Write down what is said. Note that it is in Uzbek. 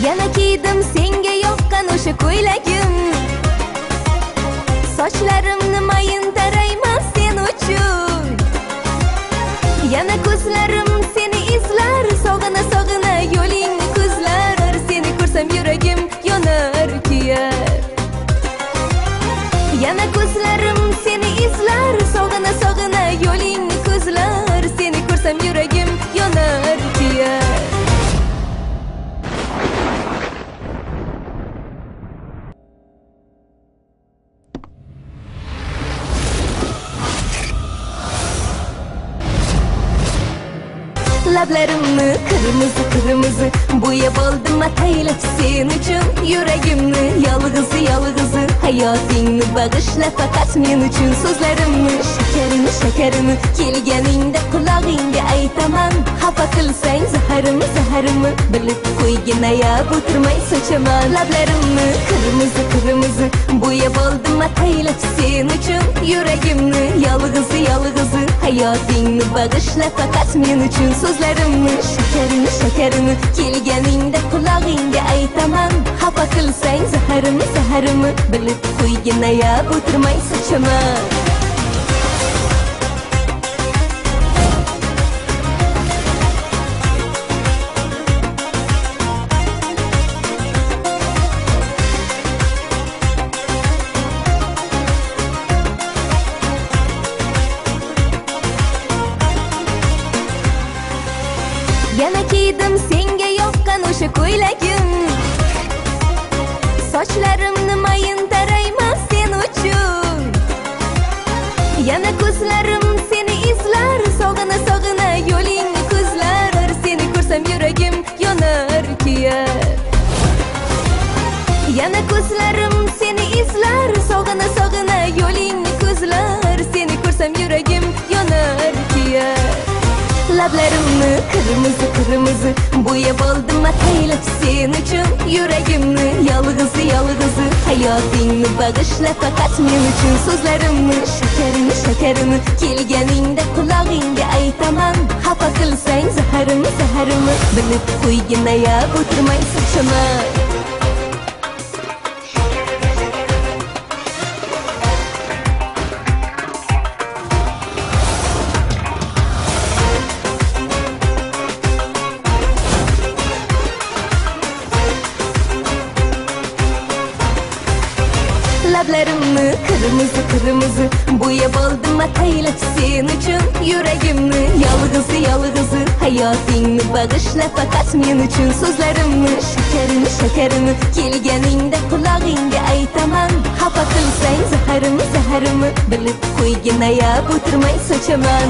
Yana kiydim senga yoqqan o'sha ko'ylagim. Sochlarimni mayin tarayman sen uchun. Yana ko'zlarim seni izlar, sog'ina sog'ina yo'lingni ko'zlar. Seni ko'rsam yuragim yonar kuyar. Yana ko'zlarim seni izlar, sog'ina sog'ina yo'lingni ko'zlar. Seni ko'rsam yuragim yonar kuyar. Lablarimni kırmızı kırmızı bo'yab oldim ataylab sen uchun. Yuragimni yolg'izi yolg'izi hayotingni bag'ishlab faqat men uchun. So'zlarimni shakarini shakarini kelganingda qulog'ingga aytaman. Xafa qilsang zaharimni zaharimni bilib qo'ygin, ayab o'tirmay sochaman. Lablarimni kırmızı kırmızı bo'yab oldim ataylab sen uchun. Yuragimni yolg'izi yolg'izi hayotingni bag'ishlab faqat men uchun. So'zlarimni shakarini shakarini kelganingda qulog'ingga aytaman. Xafa qilsang zaharimni zaharimni bilib qo'ygin, ayab o'tirmay sochaman. Yana kiydim senga yoqqan o'sha ko'ylagim. Sochlarimni mayin tarayman sen uchun. Yana ko'zlarim seni izlar, sog'ina sog'ina yo'lingni ko'zlar. Seni ko'rsam yuragim yonar kuyar. Yana ko'zlarim seni izlar, sog'ina sog'ina yo'lingni ko'zlar. Seni ko'rsam yuragim yonar kuyar. Lablarimni kırmızı kırmızı bo'yab oldim ataylab sen uchun. Yuragimni yolg'izi yolg'izi hayotingni bag'ishlab faqat men uchun. So'zlarimni shakarini shakarini kelganingda qulog'ingga aytaman. Xafa qilsang zaharimni zaharimni bilib qo'ygin, ayab o'tirmay sochaman. Lablarimni kırmızı kırmızı bo'yab oldim ataylab sen uchun. Yuragimni yolg'izi yolg'izi hayotingni bag'ishlab faqat men uchun. So'zlarimni shakarini shakarini kelganingda qulog'ingga aytaman. Xafa qilsang zaharimni zaharimni bilib qo'ygin, ayab o'tirmay sochaman.